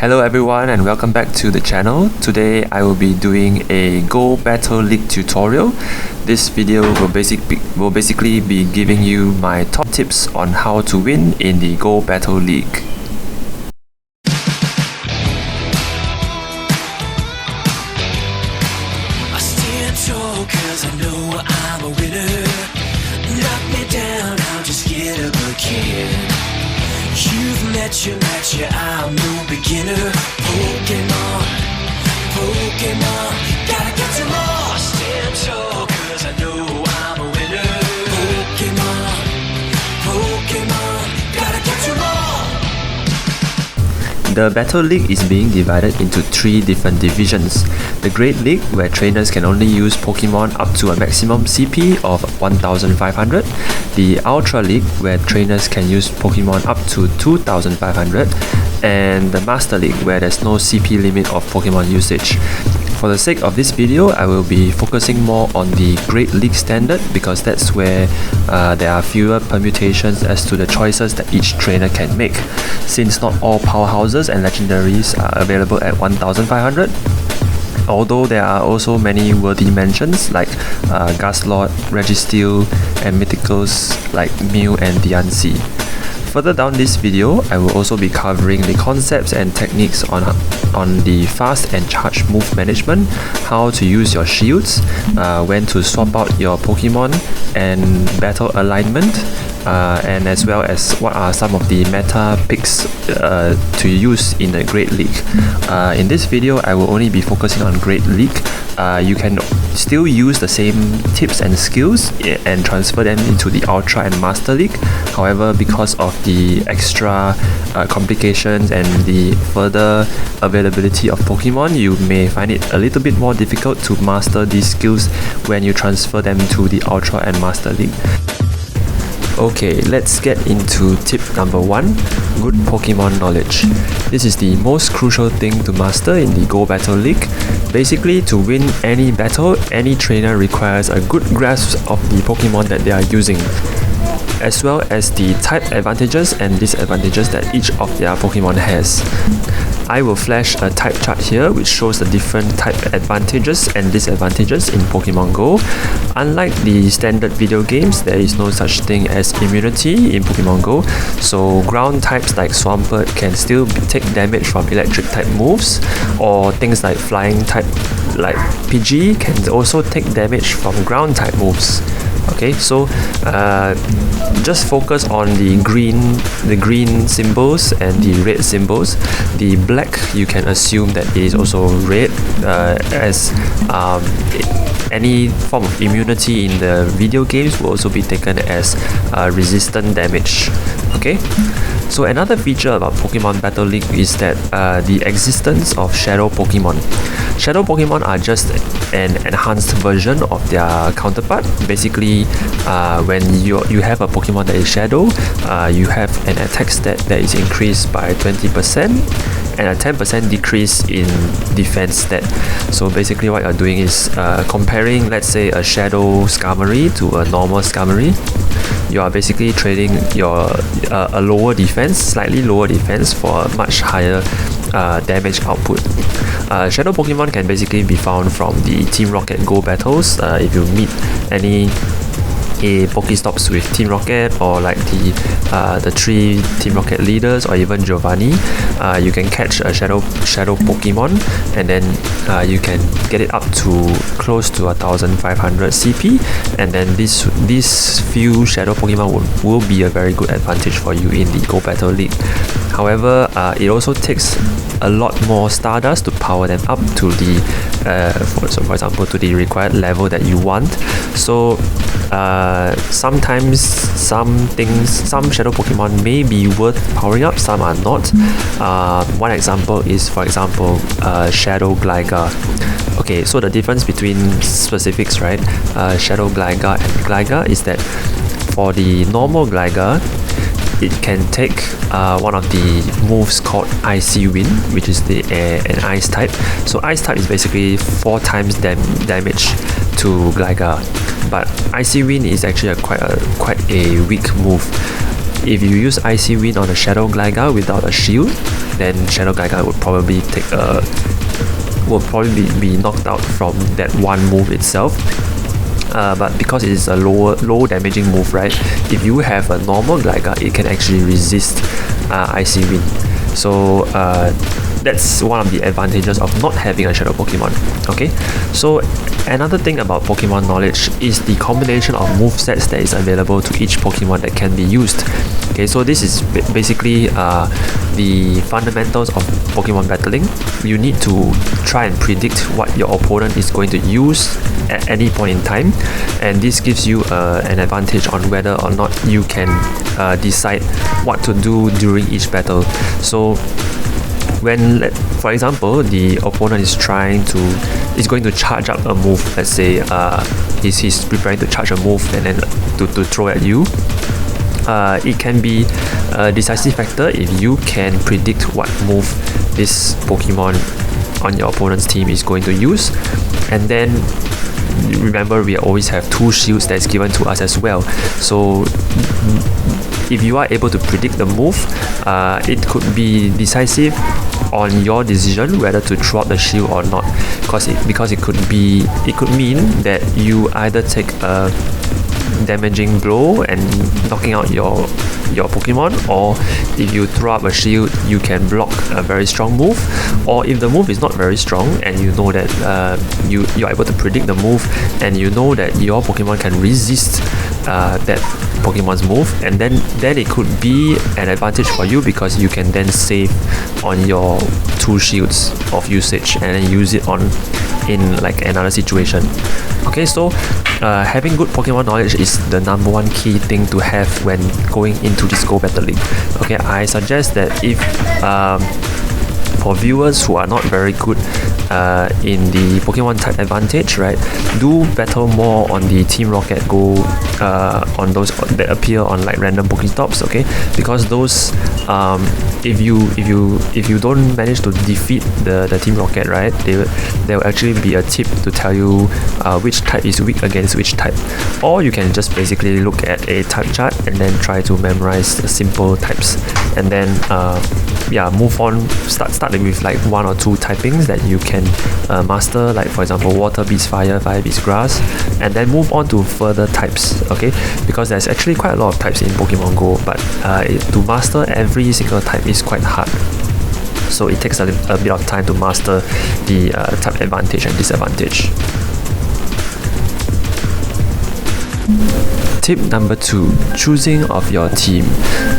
Hello everyone and welcome back to the channel. Today I will be doing a Go Battle League tutorial. This video will basically be giving you my top tips on how to win in the Go Battle League. I stand tall 'cause I know I'm a winner. Knock me down, I'll just get up again. You've met your match, yeah, I'm no beginner. Pokemon, Pokemon, gotta get some more. Stand tall 'cause I know I'm a winner. Pokemon, Pokemon, gotta get some more. The Battle League is being divided into 3 different divisions. The Great League, where trainers can only use Pokemon up to a maximum CP of 1500. The Ultra League, where trainers can use Pokemon up to 2500. And the Master League, where there's no CP limit of Pokemon usage. For the sake of this video, I will be focusing more on the Great League standard because that's where there are fewer permutations as to the choices that each trainer can make, since not all powerhouses and legendaries are available at 1500. Although there are also many worthy mentions like Gastrodon, Registeel, and Mythicals like Mew and Diancie. Further down this video, I will also be covering the concepts and techniques on the fast and charge move management, how to use your shields, when to swap out your Pokemon, and battle alignment, and as well as what are some of the meta picks to use in the Great League. In this video, I will only be focusing on Great League. You can still use the same tips and skills and transfer them into the Ultra and Master League. However, because of the extra complications and the further availability of Pokemon, you may find it a little bit more difficult to master these skills when you transfer them to the Ultra and Master League. Okay, let's get into tip number 1, good Pokemon knowledge. This is the most crucial thing to master in the Go Battle League. Basically, to win any battle, any trainer requires a good grasp of the Pokemon that they are using, as well as the type advantages and disadvantages that each of their Pokemon has. I will flash a type chart here which shows the different type advantages and disadvantages in Pokemon Go. Unlike the standard video games, there is no such thing as immunity in Pokemon Go, so ground types like Swampert can still take damage from electric type moves, or things like flying type like Pidgey can also take damage from ground type moves. Okay, so just focus on the green symbols and the red symbols. The black, you can assume that it is also red, as any form of immunity in the video games will also be taken as resistant damage. Okay, so another feature about Pokemon Battle League is that the existence of Shadow Pokemon. Shadow Pokemon are just an enhanced version of their counterpart. Basically, when you have a Pokemon that is Shadow, you have an attack stat that is increased by 20% and a 10% decrease in defense stat. So basically what you're doing is comparing, let's say, a Shadow Skarmory to a normal Skarmory. You are basically trading your a lower defense, slightly lower defense for a much higher damage output. Shadow Pokemon can basically be found from the Team Rocket Go battles. If you meet any Pokestops with Team Rocket, or like the 3 Team Rocket leaders, or even Giovanni, you can catch a Shadow Pokemon, and then you can get it up to close to 1500 CP, and then these few Shadow Pokemon will be a very good advantage for you in the Go Battle League. However, it also takes a lot more Stardust to power them up to the for example, to the required level that you want. So sometimes some Shadow Pokemon may be worth powering up, some are not. One example is, for example, Shadow Gligar. Okay, so the difference between specifics, right? Shadow Gligar and Gligar is that for the normal Gligar, it can take one of the moves called Icy Wind, which is an ice type. So ice type is basically 4 times damage to Gligar, but Icy Wind is actually quite a weak move. If you use Icy Wind on a Shadow Gligar without a shield, then Shadow Gligar would probably be knocked out from that one move itself. But because it is a low damaging move, right? If you have a normal Gligar, it can actually resist Icy Wind. So that's one of the advantages of not having a Shadow Pokemon. Okay, so another thing about Pokemon knowledge is the combination of movesets that is available to each Pokemon that can be used. Okay, so this is basically the fundamentals of Pokemon battling. You need to try and predict what your opponent is going to use at any point in time, and this gives you an advantage on whether or not you can decide what to do during each battle. So when, for example, the opponent is going to charge up a move, let's say he's preparing to charge a move and then to throw at you, it can be a decisive factor if you can predict what move this Pokemon on your opponent's team is going to use. And then remember, we always have 2 shields that's given to us as well. So if you are able to predict the move, it could be decisive on your decision whether to throw out the shield or not, because it could mean that you either take a damaging blow and knocking out your Pokemon, or if you throw up a shield, you can block a very strong move. Or if the move is not very strong and you know that you're able to predict the move and you know that your Pokemon can resist that Pokemon's move, and then it could be an advantage for you, because you can then save on your 2 shields of usage and then use it in like another situation. Okay, so having good Pokemon knowledge is the number one key thing to have when going into this Go Battle League. Okay, I suggest that if for viewers who are not very good in the Pokemon type advantage, right, do battle more on the Team Rocket Go, on those that appear on like random Pokestops. Okay, because those if you don't manage to defeat the Team Rocket, right, there will actually be a tip to tell you which type is weak against which type. Or you can just basically look at a type chart and then try to memorize the simple types, and then move on. Start with like 1 or 2 typings that you can master, like for example water beats fire, fire beats grass, and then move on to further types. Okay, because there's actually quite a lot of types in Pokemon Go, but to master every single type is quite hard. So it takes a bit of time to master the type advantage and disadvantage. Tip number 2, choosing of your team.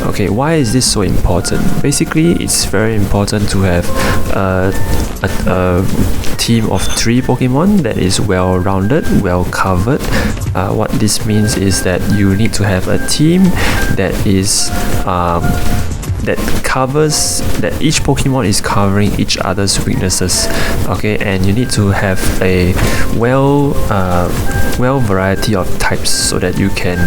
Okay, why is this so important? Basically, it's very important to have a team of 3 Pokemon that is well-rounded, well-covered. What this means is that you need to have a team that is that each Pokemon is covering each other's weaknesses. Okay, and you need to have a well variety of types so that you can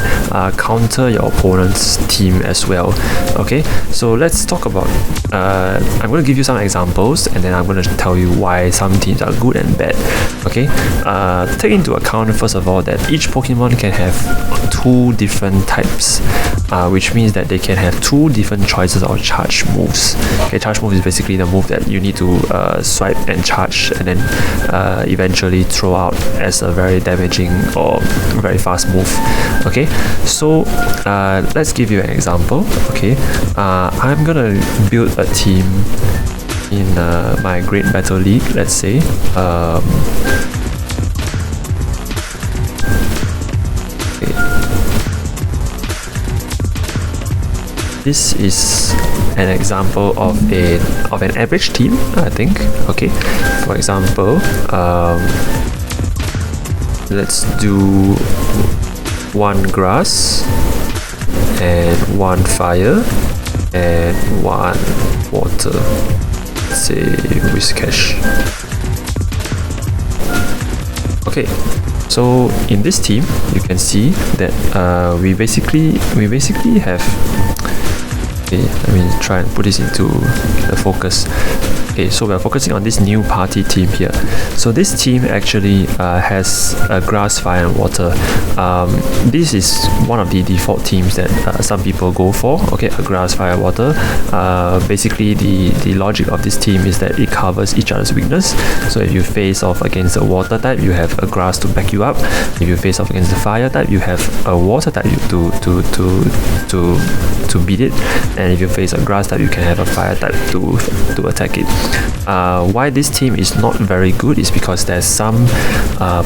counter your opponent's team as well. Okay, so let's talk about I'm going to give you some examples, and then I'm going to tell you why some teams are good and bad. Okay, take into account first of all that each Pokemon can have 2 different types, which means that they can have 2 different choices of charge moves. Okay, charge move is basically the move that you need to swipe and charge and then eventually throw out as a very damaging or very fast move. Okay, so let's give you an example. Okay, I'm gonna build a team in my Great Battle League, let's say. This is an example of an average team, I think. Okay, for example, let's do 1 grass and 1 fire and 1 water. Let's say Whiscash. Okay, so in this team, you can see that we basically have. Okay, let me try and put this into the focus. Okay, so we're focusing on this new party team here. So this team actually has a grass, fire and water. This is one of the default teams that some people go for. Okay, a grass, fire, water. Basically the logic of this team is that it covers each other's weakness. So if you face off against a water type, you have a grass to back you up. If you face off against the fire type, you have a water type to beat it. And if you face a grass type, you can have a fire type to attack it. Why this team is not very good is because there's some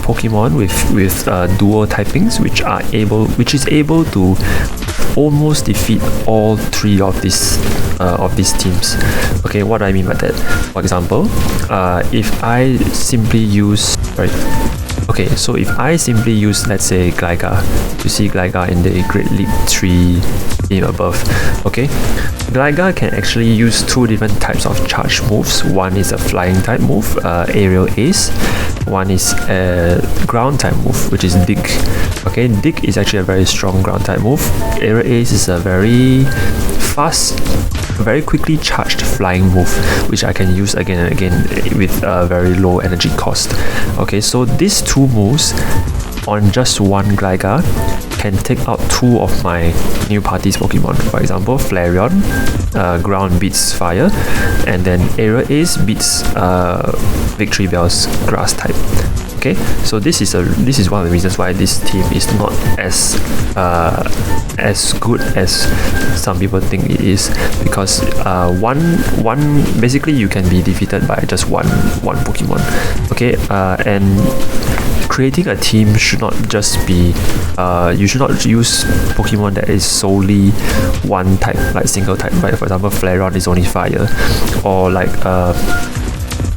Pokemon with dual typings which is able to almost defeat all three of these teams. Okay, what do I mean by that? For example, if I simply use if I simply use, let's say, Gligar. You see Gligar in the Great League 3 team above. Okay, Gligar can actually use two different types of charge moves. One is a flying type move, Aerial Ace. One is a ground type move, which is Dig. Okay, Dig is actually a very strong ground type move. Aerial Ace is a very fast, very quickly charged flying move, which I can use again and again with a very low energy cost. Okay, so these two moves on just one Gligar can take out two of my new party's Pokemon. For example, Flareon, ground beats fire, and then Aerial Ace beats Victory Bell's grass type. Okay, so this is one of the reasons why this team is not as good as some people think it is, because basically you can be defeated by just one Pokemon. Okay, and creating a team should not just be you should not use Pokemon that is solely one type, like single type, right? For example, Flareon is only fire, or like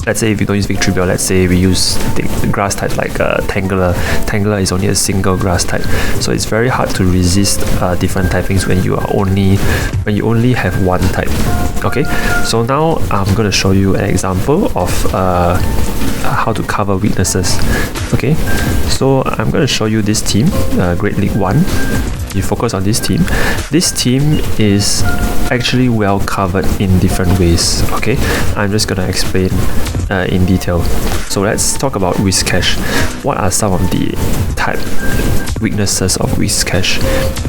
let's say if you don't use Victory Bell, let's say we use the grass type like Tangela. Tangela is only a single grass type, so it's very hard to resist different typings when you only have one type. Okay, so now I'm going to show you an example of how to cover weaknesses. Okay, so I'm going to show you this team, Great League 1. You focus on this team. This team is actually well covered in different ways. Okay, I'm just gonna explain in detail. So let's talk about Whiscash. What are some of the type weaknesses of Whiscash?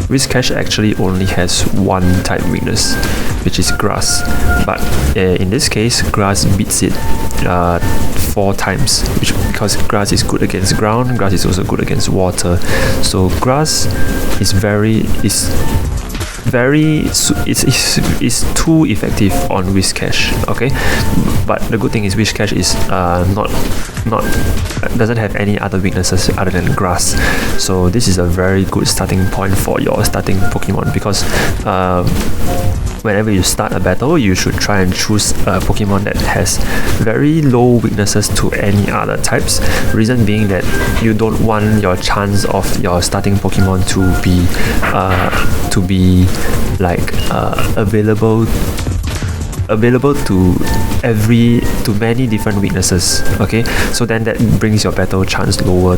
Whiscash actually only has one type weakness, which is grass. But in this case, grass beats it 4 times, because grass is good against ground, grass is also good against water. So grass is too effective on Whiscash. Okay, but the good thing is Whiscash is doesn't have any other weaknesses other than grass. So this is a very good starting point for your starting Pokemon, because whenever you start a battle, you should try and choose a Pokemon that has very low weaknesses to any other types. Reason being that you don't want your chance of your starting Pokemon to be like available to many different weaknesses. Okay, so then that brings your battle chance lower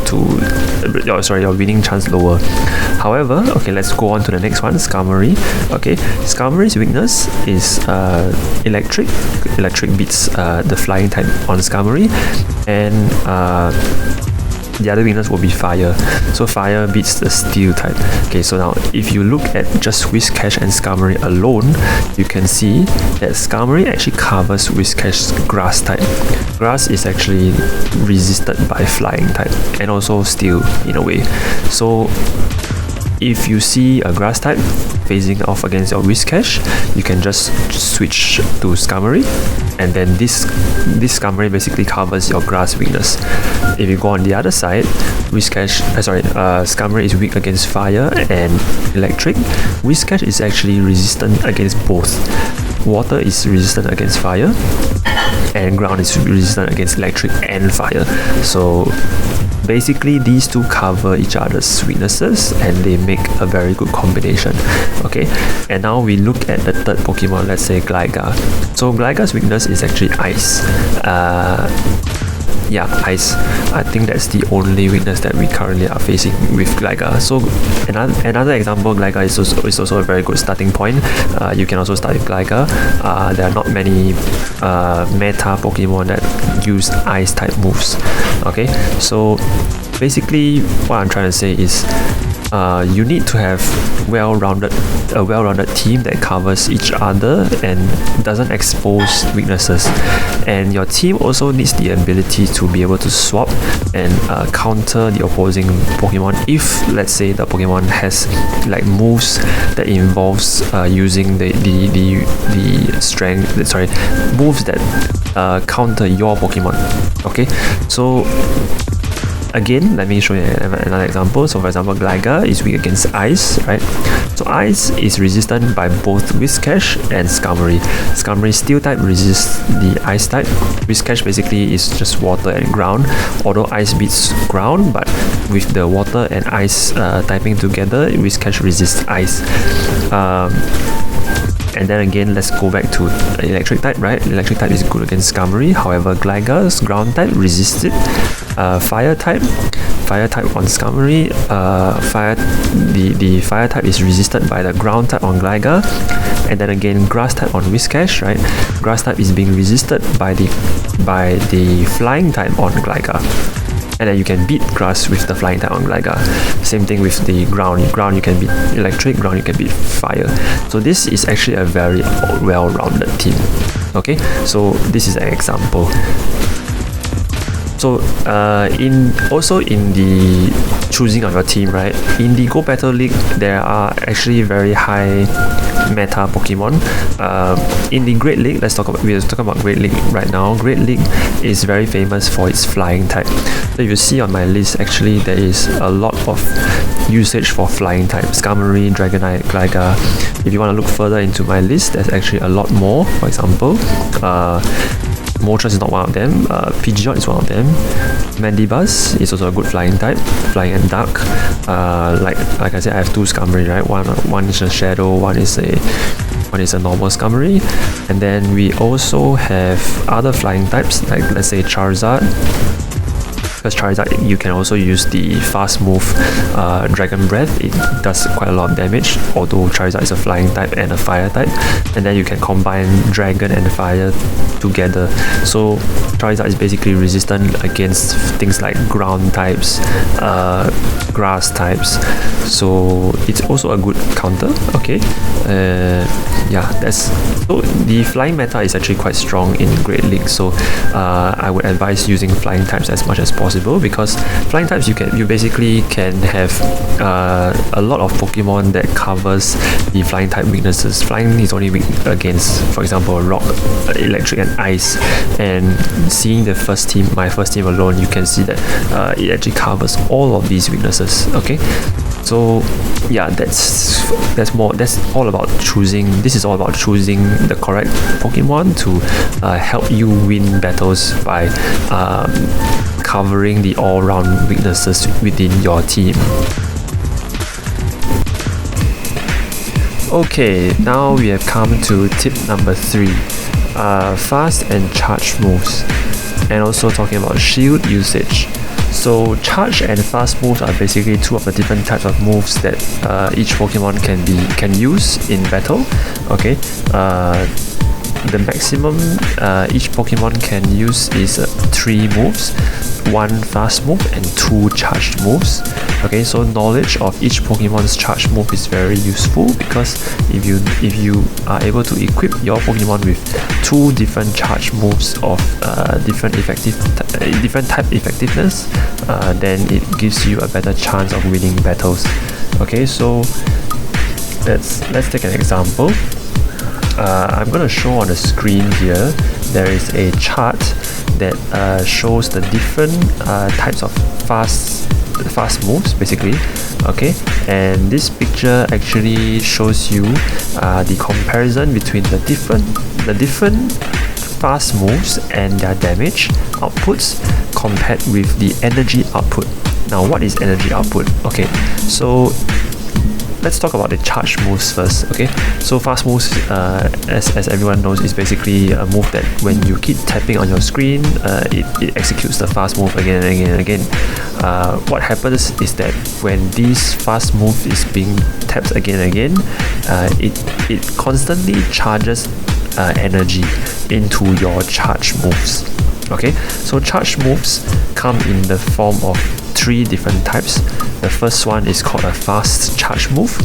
your winning chance lower. However, okay, let's go on to the next one, Skarmory. Okay, Skarmory's weakness is electric. Electric beats the flying type on Skarmory, and the other weakness will be fire. So fire beats the steel type. Okay, so now if you look at just Whiscash and Skarmory alone, you can see that Skarmory actually covers Whiscash's grass type. Grass is actually resisted by flying type, and also steel in a way. So if you see a grass type facing off against your Whiscash, you can just switch to Skarmory, and then this Skarmory basically covers your grass weakness. If you go on the other side, Skarmory is weak against fire and electric. Whiscash is actually resistant against both. Water is resistant against fire, and ground is resistant against electric and fire. So basically these two cover each other's weaknesses, and they make a very good combination. Okay, and now we look at the third Pokemon, let's say Gligar. So Gligar's weakness is actually ice. yeah, ice. I think that's the only weakness that we currently are facing with Gligar. So another example, Gligar is also a very good starting point. You can also start with Gligar. There are not many meta Pokemon that use ice type moves. Okay, so basically what I'm trying to say is you need to have a well-rounded team that covers each other and doesn't expose weaknesses. And your team also needs the ability to be able to swap and counter the opposing Pokemon if, let's say, the Pokemon has like moves that involves using the strength. Sorry, moves that counter your Pokemon. Okay, so again, let me show you another example. So for example, Gligar is weak against ice, right? So ice is resistant by both Whiscash and Skarmory. Skarmory steel type resists the ice type. Whiscash basically is just water and ground, although ice beats ground, but with the water and ice typing together, Whiscash resists ice. And then again, let's go back to electric type, right? Electric type is good against Skarmory. However, Gligar's ground type resists it. Fire type on Skarmory. The fire type is resisted by the ground type on Gligar. And then again, grass type on Whiscash, right? Grass type is being resisted by the flying type on Gligar. And then you can beat grass with the flying type on Gligar. Same thing with the ground. Ground you can beat electric, ground you can beat fire. So this is actually a very well-rounded team. Okay, so this is an example. So in the choosing of your team, right? In the Go Battle League, there are actually very high meta Pokemon. In the Great League, we're talking about Great League right now. Great League is very famous for its flying type. So if you see on my list, actually there is a lot of usage for flying type. Skarmory, Dragonite, Gligar. If you want to look further into my list, there's actually a lot more. For example, Moltres is not one of them. Pidgeot is one of them. Mandibuzz is also a good flying type, flying and dark. Like I said, I have two Skarmory, right? One is a Shadow, one is a normal Skarmory. And then we also have other flying types, like let's say Charizard. Because Charizard, you can also use the fast move Dragon Breath. It does quite a lot of damage, although Charizard is a flying type and a fire type. And then you can combine Dragon and Fire together. So Charizard is basically resistant against things like ground types, grass types. So it's also a good counter. Okay, so the flying meta is actually quite strong in Great League. So I would advise using flying types as much as possible, because flying types you basically can have a lot of Pokemon that covers the flying type weaknesses. Flying is only weak against, for example, rock, electric and ice. And seeing my first team alone, you can see that it actually covers all of these weaknesses. Okay, so yeah, that's all about choosing. This is all about choosing the correct Pokemon to help you win battles by covering the all-round weaknesses within your team. Okay, now we have come to tip number 3, fast and charge moves, and also talking about shield usage. So charge and fast moves are basically two of the different types of moves that each Pokemon can use in battle. Okay, the maximum each Pokemon can use is 3 moves, 1 fast move and 2 charged moves. Okay, so knowledge of each Pokemon's charge move is very useful, because if you are able to equip your Pokemon with 2 different charge moves of different type effectiveness, then it gives you a better chance of winning battles. Okay, so let's take an example. I'm going to show on the screen here. There is a chart that shows the different types of fast moves, basically. Okay, and this picture actually shows you the comparison between the different fast moves and their damage outputs compared with the energy output. Now, what is energy output? Okay, so let's talk about the charge moves first. Okay, so fast moves, as everyone knows, is basically a move that when you keep tapping on your screen, it executes the fast move again and again and again. What happens is that when this fast move is being tapped again and again, it constantly charges energy into your charge moves. Okay, so charge moves come in the form of 3 different types. The first one is called a fast charge move.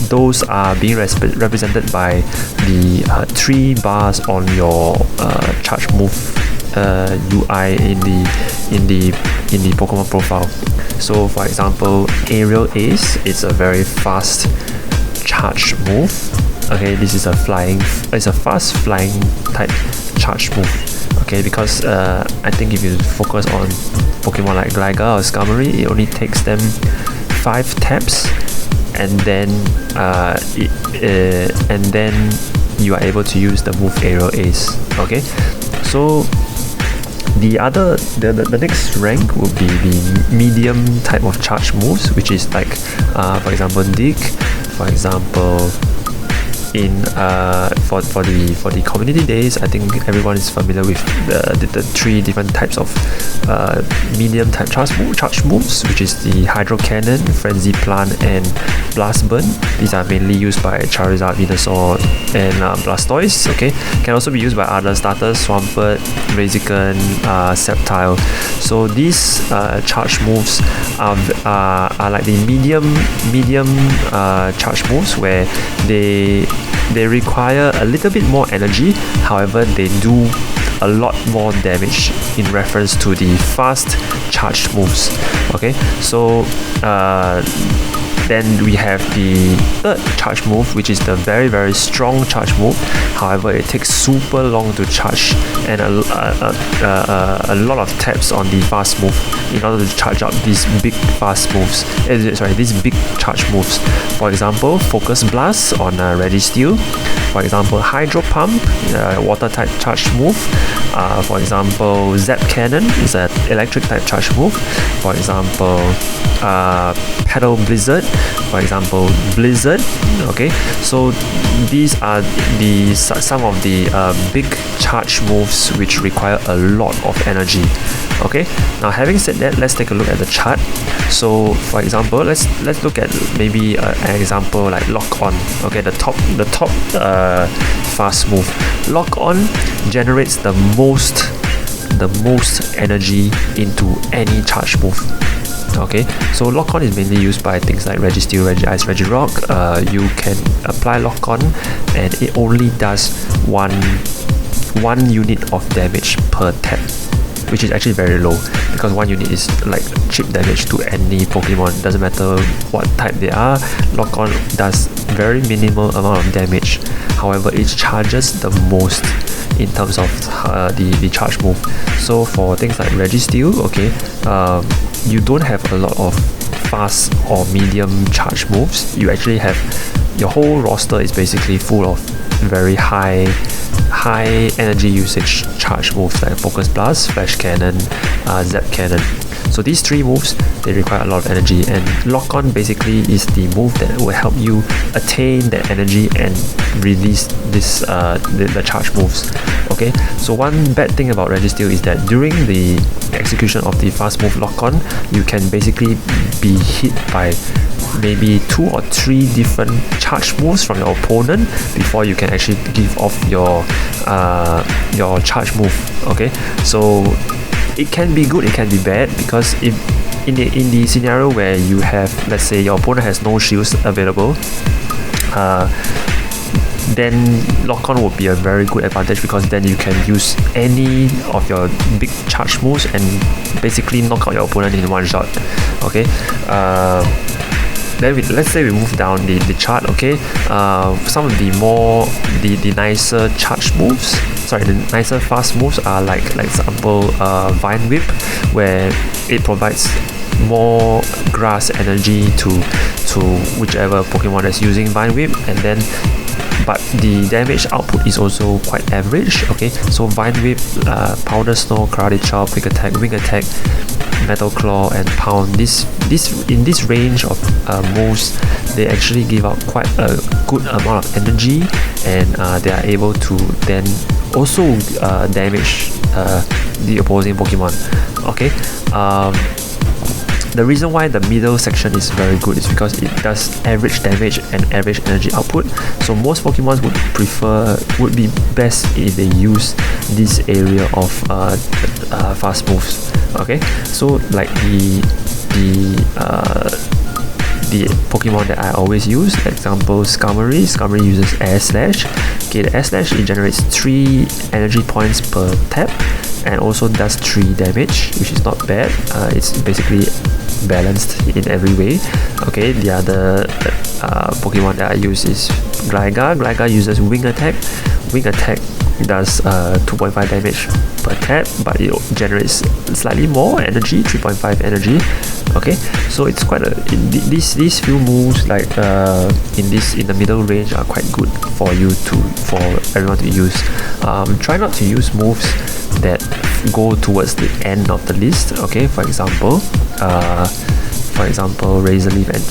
Those are being represented by the 3 bars on your charge move UI in the Pokemon profile. So for example, Aerial Ace is a very fast charge move. Okay, this is it's a fast flying type charge move. Okay, because I think if you focus on Pokemon like Gligar or Skarmory, it only takes them 5 taps, and then you are able to use the move Aerial Ace. Okay, so the next rank would be the medium type of charge moves, which is like for example Dig, for example. For the community days, I think everyone is familiar with the 3 different types of medium type charge moves, which is the Hydro Cannon, Frenzy Plant, and Blast Burn. These are mainly used by Charizard, Venusaur, and Blastoise. Okay, can also be used by other starters, Swampert, Blaziken, Sceptile. So these charge moves are like the medium charge moves, where they require a little bit more energy. However, they do a lot more damage in reference to the fast charged moves. Okay, so then we have the third charge move, which is the very very strong charge move. However, it takes super long to charge, and a lot of taps on the fast move in order to charge up these big fast moves. These big charge moves. For example, Focus Blast on Registeel. For example, Hydro Pump, water type charge move. For example, Zap Cannon is an electric type charge move. For example, Petal Blizzard. For example, Blizzard. Okay, so these are some of the big charge moves which require a lot of energy. Okay, now having said that, let's take a look at the chart. So for example, let's look at maybe an example like Lock On. Okay, the top fast move. Lock On generates the most energy into any charge move. Okay, so Lock On is mainly used by things like Registeel, Regice, Regirock. You can apply Lock On, and it only does one unit of damage per tap, which is actually very low, because 1 unit is like cheap damage to any Pokemon. Doesn't matter what type they are, Lock On does very minimal amount of damage. However, it charges the most in terms of the charge move. So for things like Registeel, okay, you don't have a lot of fast or medium charge moves. You actually have, your whole roster is basically full of very high energy usage charge moves like Focus Blast, Flash Cannon, Zap Cannon. So these 3 moves, they require a lot of energy, and Lock On basically is the move that will help you attain that energy and release this the charge moves. Okay, so one bad thing about Registeel is that during the execution of the fast move Lock On, you can basically be hit by maybe 2 or 3 different charge moves from your opponent before you can actually give off your charge move. Okay, so it can be good, it can be bad, because if in the scenario where you have, let's say your opponent has no shields available, then Lock On would be a very good advantage, because then you can use any of your big charge moves and basically knock out your opponent in one shot. Okay, then let's say we move down the chart. Okay, some of the nicer charge moves, the nicer fast moves are like example Vine Whip, where it provides more grass energy to whichever Pokemon that's using Vine Whip, and then but the damage output is also quite average. Okay, so Vine Whip, Powder Snow, Karate Chop, Quick Attack, Wing Attack, Metal Claw, and Pound. In this range of moves, they actually give out quite a good amount of energy, and they are able to then also damage the opposing Pokemon. Okay. The reason why the middle section is very good is because it does average damage and average energy output. So most Pokemon would be best if they use this area of fast moves. Okay, so like the Pokemon that I always use, example Skarmory. Skarmory uses Air Slash. Okay, the Air Slash, it generates 3 energy points per tap and also does 3 damage, which is not bad. It's basically balanced in every way. Okay, the other Pokemon that I use is Gligar. Gligar uses Wing Attack. Wing Attack does 2.5 damage per tap, but it generates slightly more energy, 3.5 energy. Okay, so it's quite these few moves like in the middle range are quite good for everyone to use. Try not to use moves that go towards the end of the list. Okay, for example Razor Leaf and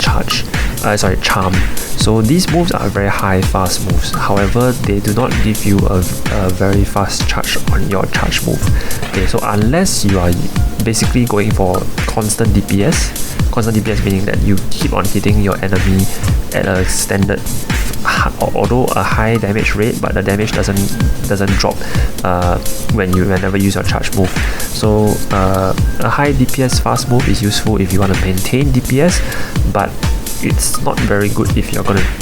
Charm. So these moves are very high fast moves. However, they do not give you a very fast charge on your charge move. Okay, so unless you are basically going for constant DPS meaning that you keep on hitting your enemy at a standard, although a high damage rate, but the damage doesn't drop whenever you use your charge move. So a high DPS fast move is useful if you want to maintain DPS, but it's not very good if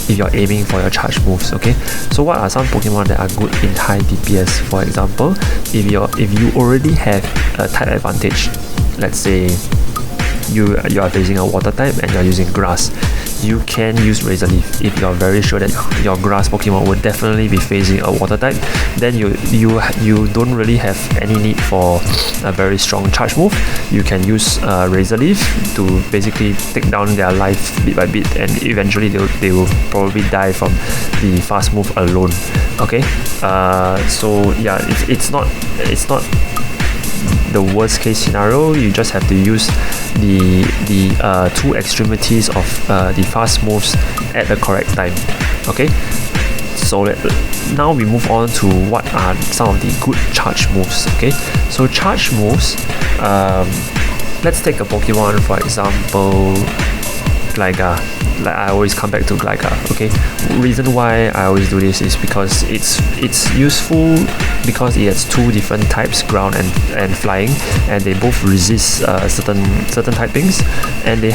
you're aiming for your charge moves. Okay, so what are some Pokemon that are good in high DPS? For example, if you already have a type advantage, let's say you are facing a water type and you're using grass, you can use Razor Leaf. If you're very sure that your grass Pokemon will definitely be facing a water type, then you don't really have any need for a very strong charge move. You can use Razor Leaf to basically take down their life bit by bit, and eventually they will probably die from the fast move alone. Okay, so yeah, it's not the worst case scenario. You just have to use the two extremities of the fast moves at the correct time. Okay, so now we move on to what are some of the good charge moves. Okay, so charge moves, let's take a Pokemon, for example Gligar. Like I always come back to Gligar. Okay, reason why I always do this is because it's useful because it has 2 different types, ground and flying, and they both resist certain typings, and it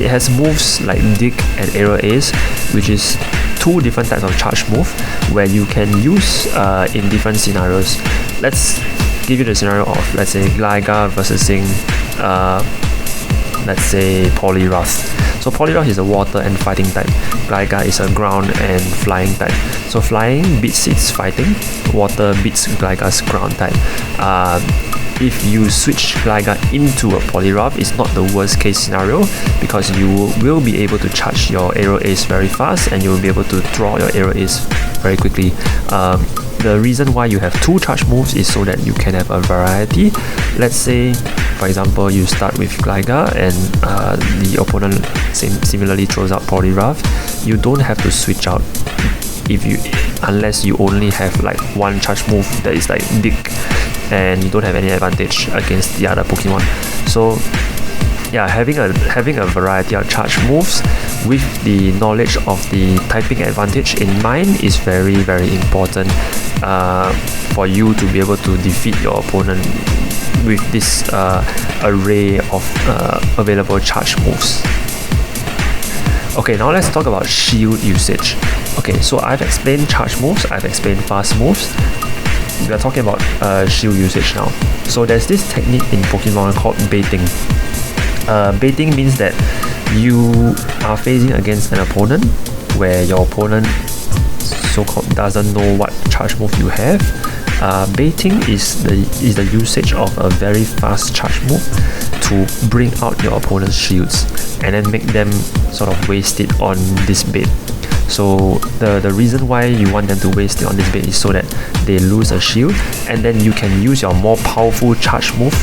has moves like Dig and Aerial Ace, which is 2 different types of charge move where you can use in different scenarios. Let's give you the scenario of, let's say, Gligar versus let's say Poliwrath. So Poliwrath is a water and fighting type. Gligar is a ground and flying type. So flying beats its fighting, water beats Gligar's ground type. If you switch Gligar into a Poliwrath, it's not the worst case scenario because you will be able to charge your Aerial Ace very fast and you will be able to draw your Aerial Ace very quickly. The reason why you have 2 charge moves is so that you can have a variety. Let's say, for example, you start with Gligar and the opponent similarly throws out Poliwrath. You don't have to switch out unless you only have like 1 charge move that is like Dig, and you don't have any advantage against the other Pokemon. So yeah, having a variety of charge moves with the knowledge of the typing advantage in mind is very, very important for you to be able to defeat your opponent with this array of available charge moves. Okay, now let's talk about shield usage. Okay, so I've explained charge moves, I've explained fast moves. We are talking about shield usage now. So there's this technique in Pokemon called baiting. Baiting means that you are facing against an opponent where your opponent so-called doesn't know what charge move you have. Baiting is the usage of a very fast charge move to bring out your opponent's shields and then make them sort of waste it on this bait. So the reason why you want them to waste it on this bait is so that they lose a shield, and then you can use your more powerful charge move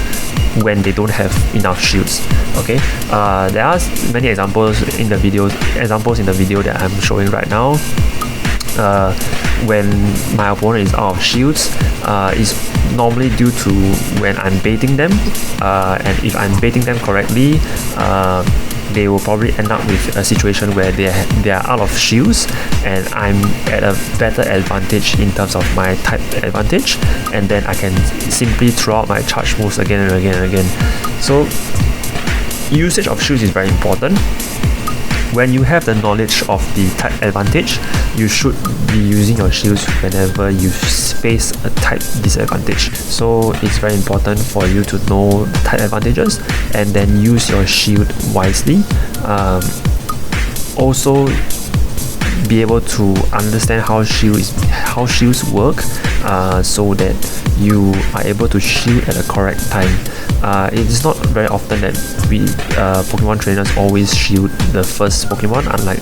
when they don't have enough shields. Okay, there are many examples in the video that I'm showing right now. When my opponent is out of shields, is normally due to when I'm baiting them, and if I'm baiting them correctly, they will probably end up with a situation where they are out of shields, and I'm at a better advantage in terms of my type advantage, and then I can simply throw out my charge moves again and again and again. So usage of shields is very important. When you have the knowledge of the type advantage, you should be using your shields whenever you face a type disadvantage. So it's very important for you to know type advantages and then use your shield wisely. Also, be able to understand how shields work, so that you are able to shield at the correct time. It is not very often that we Pokemon trainers always shield the first Pokemon, unlike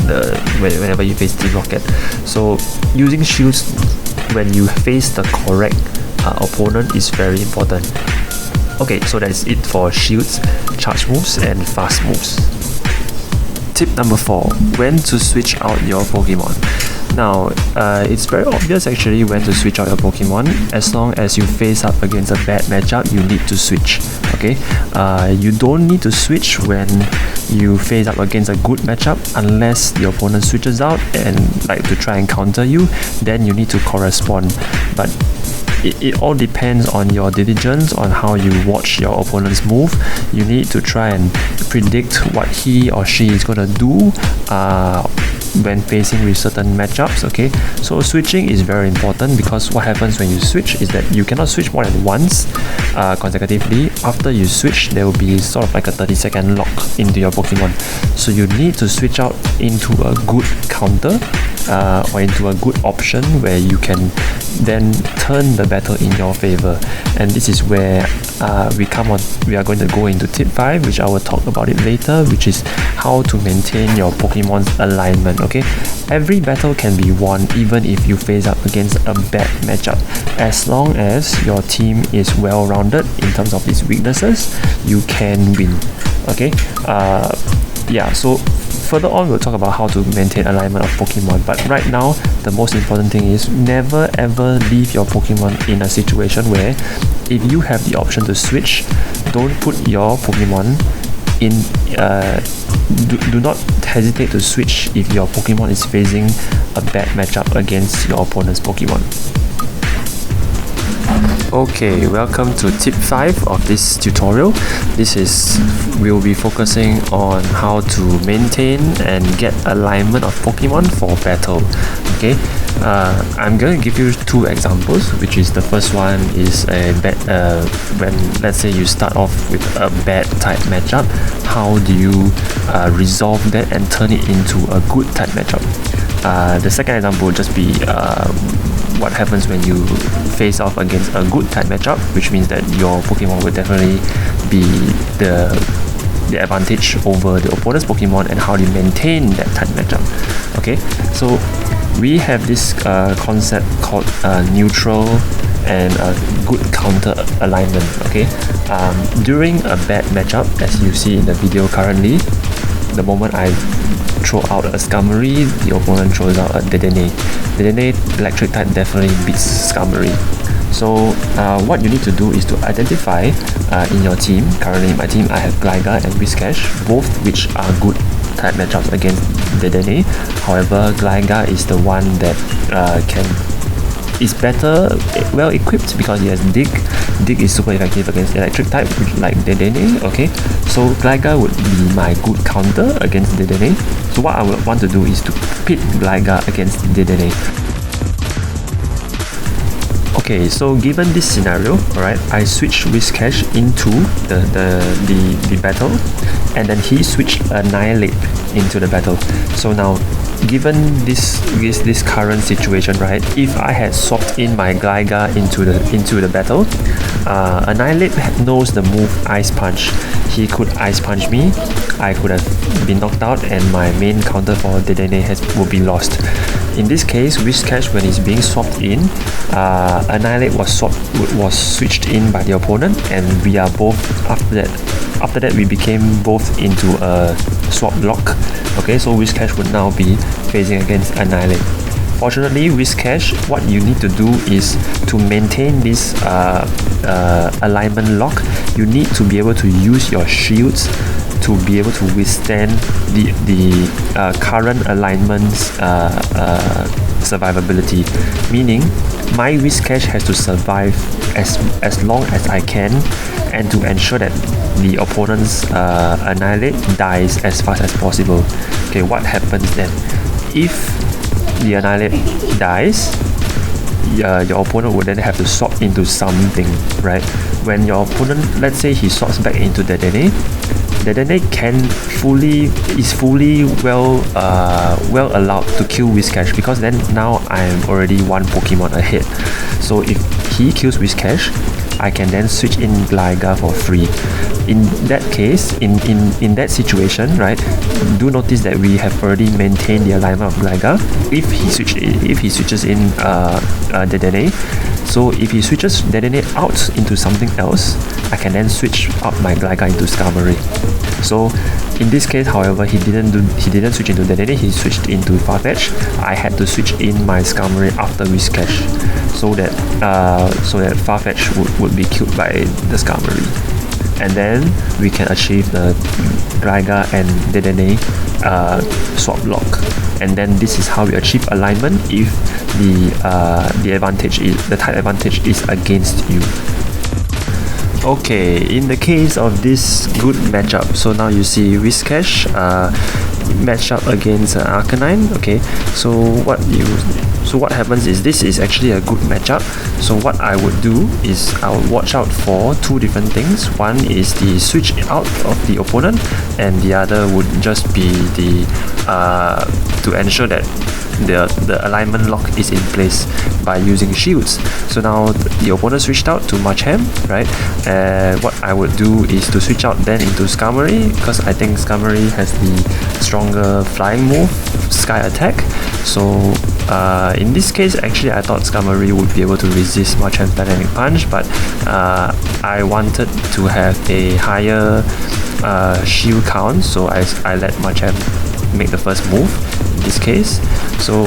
whenever you face Team Rocket. So using shields when you face the correct opponent is very important. Okay, so that's it for shields, charge moves, and fast moves. Tip number 4: when to switch out your Pokemon. Now, it's very obvious actually when to switch out your Pokemon. As long as you face up against a bad matchup, you need to switch. Okay, you don't need to switch when you face up against a good matchup unless the opponent switches out and like to try and counter you. Then you need to correspond. But it all depends on your diligence, on how you watch your opponent's move. You need to try and predict what he or she is gonna do when facing with certain matchups. Okay, so switching is very important, because what happens when you switch is that you cannot switch more than once consecutively. After you switch, there will be sort of like a 30-second lock into your Pokemon. So you need to switch out into a good counter, or into a good option where you can then turn the battle in your favor. And this is where we are going to go into tip 5, which I will talk about it later, which is how to maintain your Pokemon's alignment. Okay, every battle can be won even if you face up against a bad matchup. As long as your team is well rounded in terms of its weaknesses, you can win. Okay, so further on we'll talk about how to maintain alignment of Pokemon, but right now the most important thing is never ever leave your Pokemon in a situation where if you have the option to switch, don't put your Pokemon in do not hesitate to switch if your Pokemon is facing a bad matchup against your opponent's Pokemon. Okay, welcome to tip 5 of this tutorial. We'll be focusing on how to maintain and get alignment of Pokemon for battle. Okay, I'm going to give you 2 examples, which is the first one is when let's say you start off with a bad type matchup, how do you resolve that and turn it into a good type matchup. The second example would just be what happens when you face off against a good type matchup, which means that your Pokemon will definitely be the advantage over the opponent's Pokemon, and how do you maintain that type matchup. Okay, so we have this concept called neutral and a good counter alignment. Okay, during a bad matchup, as you see in the video currently, the moment I throw out a Skarmory, the opponent throws out a Dedenne. Dedenne electric type definitely beats Skarmory. So what you need to do is to identify in your team. Currently in my team I have Gligar and Whiscash, both which are good type matchups against Dedenne. However, Gligar is the one that is better, well equipped, because he has Dig. Dig is super effective against electric type, like Dedenne. Okay, so Gligar would be my good counter against Dedenne. So what I would want to do is to pit Gligar against Dedenne. Okay, so given this scenario, alright, I switch Whiscash into the battle, and then he switched Annihilate into the battle. So now, given this current situation, right, if I had swapped in my Gligar into the battle, Annihilate knows the move Ice Punch. He could Ice Punch me, I could have been knocked out and my main counter for Dedenne would be lost. In this case, Whiscash, when it's being swapped in, Annihilate was switched in by the opponent, and we are both after that we became both into a swap lock. Okay, so Whiscash would now be facing against Annihilate. Fortunately, Whiscash, what you need to do is to maintain this alignment lock, you need to be able to use your shields to be able to withstand the current alignment's survivability. Meaning, my Whiscash has to survive as long as I can, and to ensure that the opponent's Annihilate dies as fast as possible. Okay, what happens then? If the Annihilate dies, your opponent would then have to swap into something, right? When your opponent, let's say he swaps back into Dedenne is fully well allowed to kill Whiscash, because then now I'm already one Pokemon ahead. So if he kills Whiscash, I can then switch in Gligar for free. In that case, in that situation, right, do notice that we have already maintained the alignment of Gligar. If he switches in Dedenne, so if he switches Dedenne out into something else, I can then switch out my Gligar into Skarmory. So in this case, however, he didn't switch into Dedenne, he switched into Farfetch. I had to switch in my Skarmory after Whiscash, so that Farfetch would be killed by the Skarmory. And then we can achieve the Gligar and Dedenne swap lock. And then this is how we achieve alignment if the type advantage is against you. Okay, in the case of this good matchup, so now you see Whiscash match up against Arcanine. Okay, so what happens is, this is actually a good matchup. So what I would do is I would watch out for two different things. One is the switch out of the opponent, and the other would just be the to ensure that the alignment lock is in place by using shields. So now the opponent switched out to Machamp, right? What I would do is to switch out then into Skarmory, because I think Skarmory has the stronger flying move, Sky Attack. So in this case, actually I thought Skarmory would be able to resist Machamp's Dynamic Punch, but I wanted to have a higher shield count, so I let Machamp make the first move in this case. So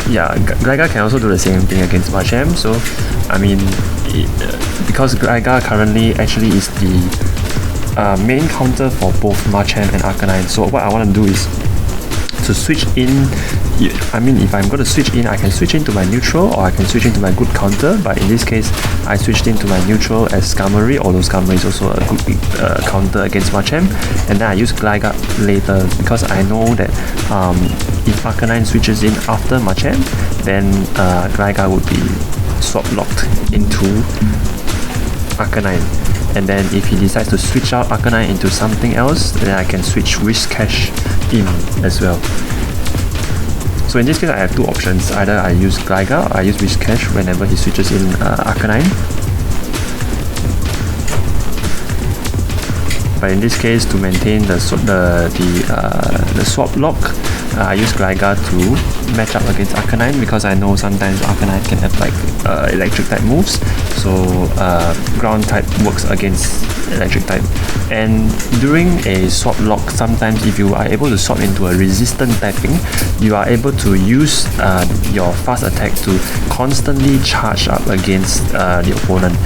yeah, Gligar can also do the same thing against Machamp. So I mean, because Gligar currently actually is the main counter for both Machamp and Arcanine, so what I want to do is to switch in. I mean, if I'm going to switch in, I can switch into my neutral, or I can switch into my good counter, but in this case I switched into my neutral as Skarmory, although Skarmory is also a good counter against Machamp, and then I use Gligar later, because I know that if Arcanine switches in after Machamp, then Gligar would be swap locked into Arcanine. And then if he decides to switch out Arcanine into something else, then I can switch Whiscash in as well. So in this case, I have two options. Either I use Gligar or I use Whiscash whenever he switches in Arcanine. But in this case, to maintain the swap lock, I use Gligar to match up against Arcanine, because I know sometimes Arcanine can have like electric type moves, so ground type works against electric type. And during a swap lock, sometimes if you are able to swap into a resistant typing, you are able to use your fast attack to constantly charge up against the opponent.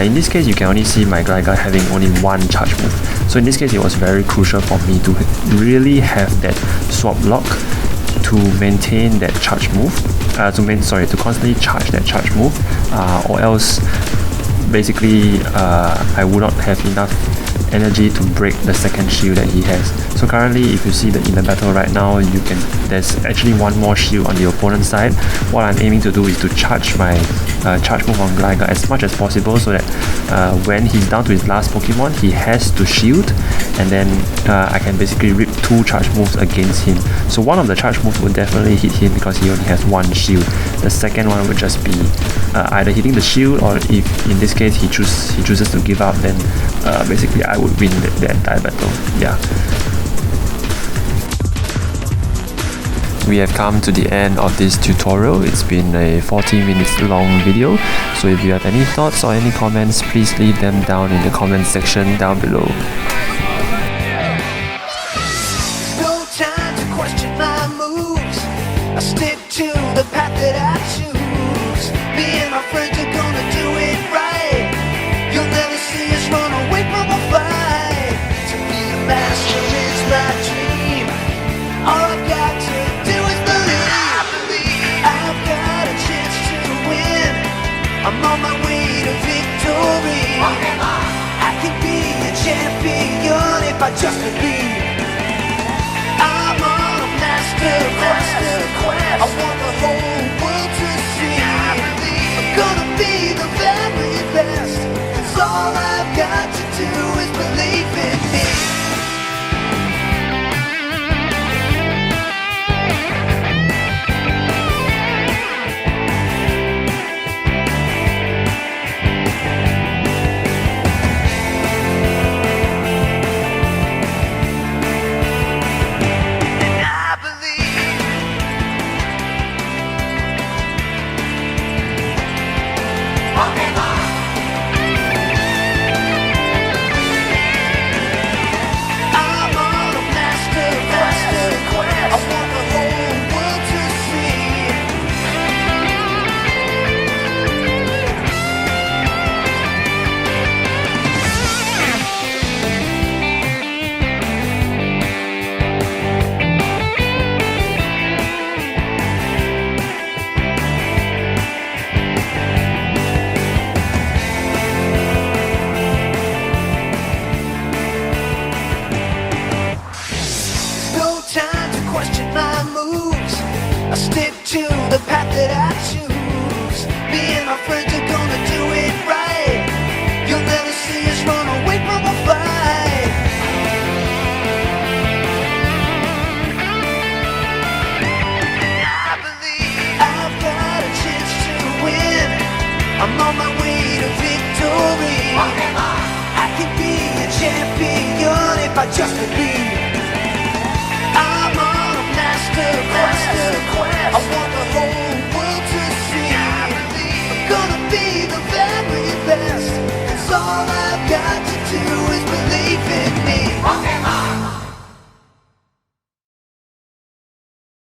In this case, you can only see my Gligar having only one charge move. So in this case, it was very crucial for me to really have that swap lock to maintain that charge move, to constantly charge that charge move, or else basically I would not have enough energy to break the second shield that he has. So currently, if you see in the battle right now, there's actually one more shield on the opponent's side. What I'm aiming to do is to charge my charge move on Gligar as much as possible, so that when he's down to his last Pokemon, he has to shield, and then I can basically rip two charge moves against him. So one of the charge moves will definitely hit him because he only has one shield. The second one would just be either hitting the shield, or if in this case he chooses to give up, then basically I would win the entire battle. Yeah. we have come to the end of this tutorial. It's been a 40 minutes long video, so if you have any thoughts or any comments, please leave them down in the comment section down below. No time to question my moves. I stick to the path that I choose. Me and my friends are gonna do it right. You'll never see us run away from a fight. To be a master is my dream. All I've got to do is believe. I believe I've got a chance to win. I'm on my way to victory. I can be a champion if I just believe. I'm on a master quest. I want the whole world to see. I'm gonna be the very best. 'Cause all I've got to do is believe in me. I stick to the path that I choose. Me and my friends are gonna do it right. You'll never see us run away from a fight. I believe I've got a chance to win. I'm on my way to victory. I can be a champion if I just believe.